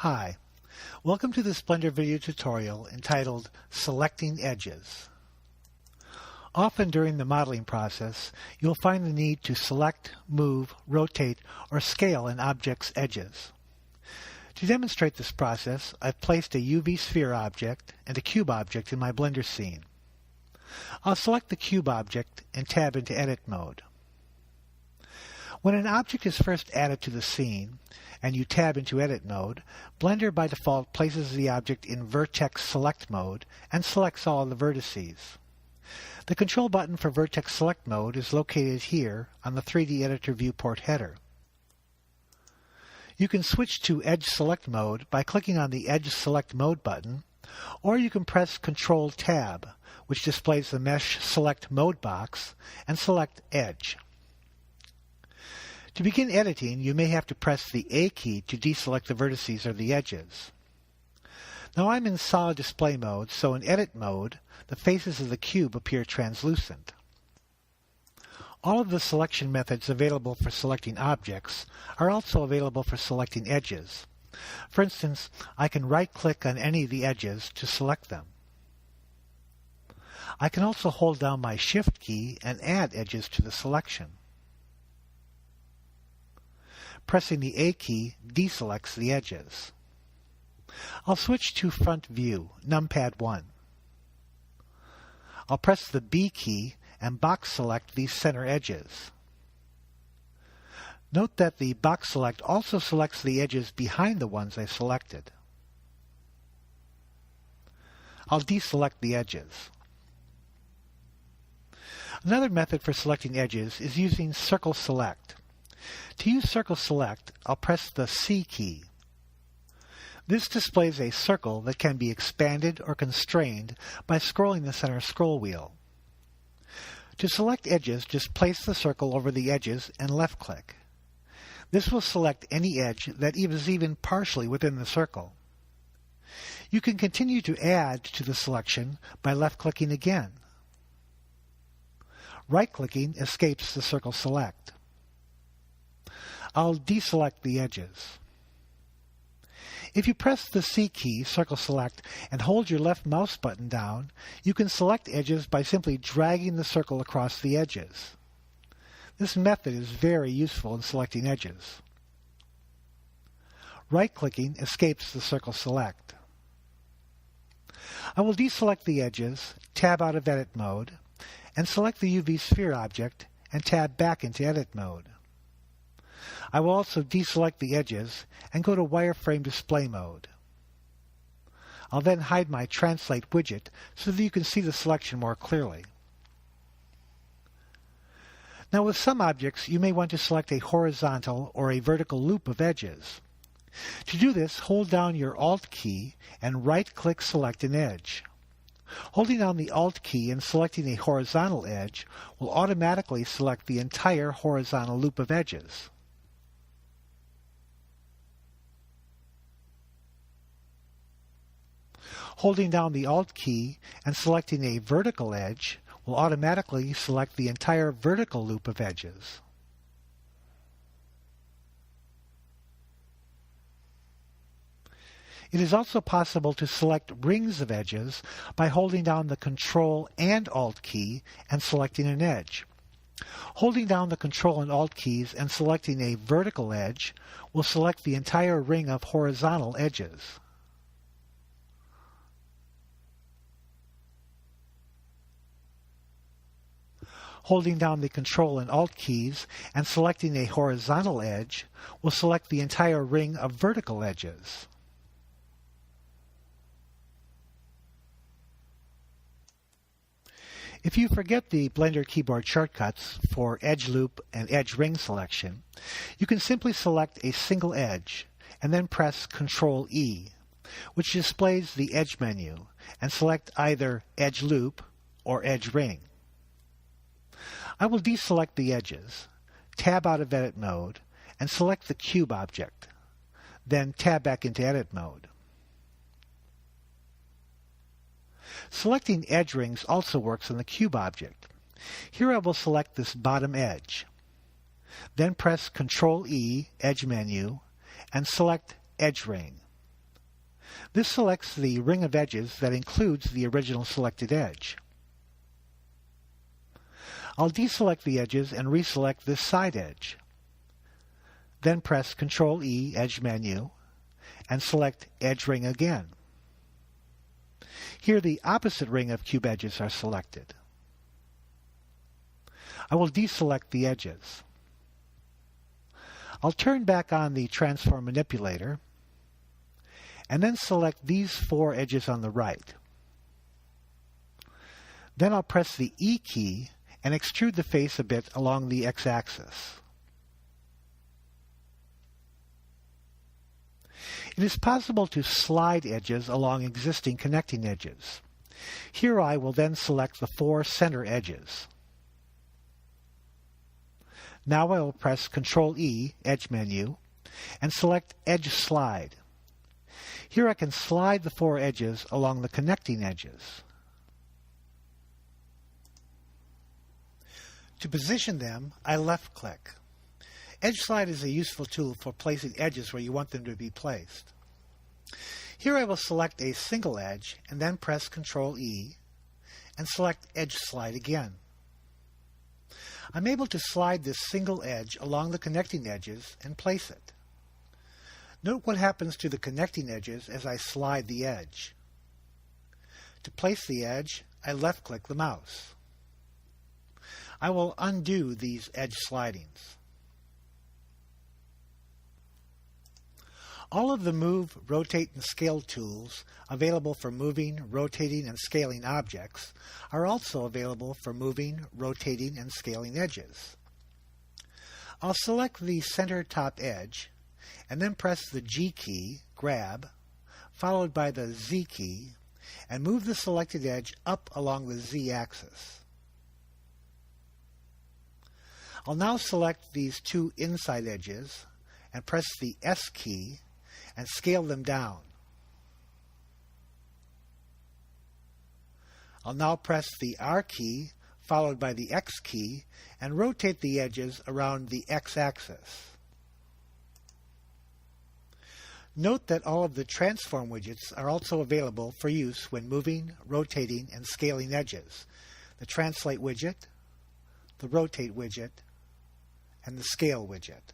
Hi, welcome to this Blender video tutorial entitled Selecting Edges. Often during the modeling process, you'll find the need to select, move, rotate, or scale an object's edges. To demonstrate this process, I've placed a UV sphere object and a cube object in my Blender scene. I'll select the cube object and tab into Edit mode. When an object is first added to the scene, and you tab into Edit mode, Blender by default places the object in Vertex Select mode and selects all the vertices. The control button for Vertex Select mode is located here on the 3D Editor viewport header. You can switch to Edge Select mode by clicking on the Edge Select mode button, or you can press Control Tab, which displays the Mesh Select mode box, and select Edge. To begin editing, you may have to press the A key to deselect the vertices or the edges. Now I'm in solid display mode, so in Edit mode, the faces of the cube appear translucent. All of the selection methods available for selecting objects are also available for selecting edges. For instance, I can right-click on any of the edges to select them. I can also hold down my Shift key and add edges to the selection. Pressing the A key deselects the edges. I'll switch to Front View, Numpad 1. I'll press the B key and box select these center edges. Note that the box select also selects the edges behind the ones I selected. I'll deselect the edges. Another method for selecting edges is using Circle Select. To use Circle Select, I'll press the C key. This displays a circle that can be expanded or constrained by scrolling the center scroll wheel. To select edges, just place the circle over the edges and left-click. This will select any edge that is even partially within the circle. You can continue to add to the selection by left-clicking again. Right-clicking escapes the Circle Select. I'll deselect the edges. If you press the C key, Circle Select, and hold your left mouse button down, you can select edges by simply dragging the circle across the edges. This method is very useful in selecting edges. Right-clicking escapes the Circle Select. I will deselect the edges, tab out of Edit mode, and select the UV sphere object and tab back into Edit mode. I will also deselect the edges and go to Wireframe Display mode. I'll then hide my Translate widget so that you can see the selection more clearly. Now with some objects, you may want to select a horizontal or a vertical loop of edges. To do this, hold down your Alt key and right-click Select an Edge. Holding down the Alt key and selecting a horizontal edge will automatically select the entire horizontal loop of edges. Holding down the Alt key and selecting a vertical edge will automatically select the entire vertical loop of edges. It is also possible to select rings of edges by holding down the Control and Alt key and selecting an edge. Holding down the Control and Alt keys and selecting a vertical edge will select the entire ring of horizontal edges. Holding down the Control and Alt keys and selecting a horizontal edge will select the entire ring of vertical edges. If you forget the Blender keyboard shortcuts for Edge Loop and Edge Ring selection, you can simply select a single edge and then press Ctrl E, which displays the Edge menu, and select either Edge Loop or Edge Ring. I will deselect the edges, tab out of Edit mode, and select the cube object, then tab back into Edit mode. Selecting edge rings also works on the cube object. Here I will select this bottom edge. Then press Ctrl E, Edge menu, and select Edge Ring. This selects the ring of edges that includes the original selected edge. I'll deselect the edges and reselect this side edge. Then press Ctrl-E, Edge menu, and select Edge Ring again. Here the opposite ring of cube edges are selected. I will deselect the edges. I'll turn back on the Transform Manipulator and then select these 4 edges on the right. Then I'll press the E key and extrude the face a bit along the x-axis. It is possible to slide edges along existing connecting edges. Here I will then select the 4 center edges. Now I will press Ctrl-E, Edge menu, and select Edge Slide. Here I can slide the 4 edges along the connecting edges. To position them, I left-click. Edge Slide is a useful tool for placing edges where you want them to be placed. Here I will select a single edge and then press Ctrl-E and select Edge Slide again. I'm able to slide this single edge along the connecting edges and place it. Note what happens to the connecting edges as I slide the edge. To place the edge, I left-click the mouse. I will undo these edge slidings. All of the Move, Rotate, and Scale tools available for moving, rotating, and scaling objects are also available for moving, rotating, and scaling edges. I'll select the center top edge and then press the G key, grab, followed by the Z key, and move the selected edge up along the Z axis. I'll now select these 2 inside edges and press the S key and scale them down. I'll now press the R key followed by the X key and rotate the edges around the X axis. Note that all of the transform widgets are also available for use when moving, rotating, and scaling edges. The Translate widget, the Rotate widget, and the Scale widget.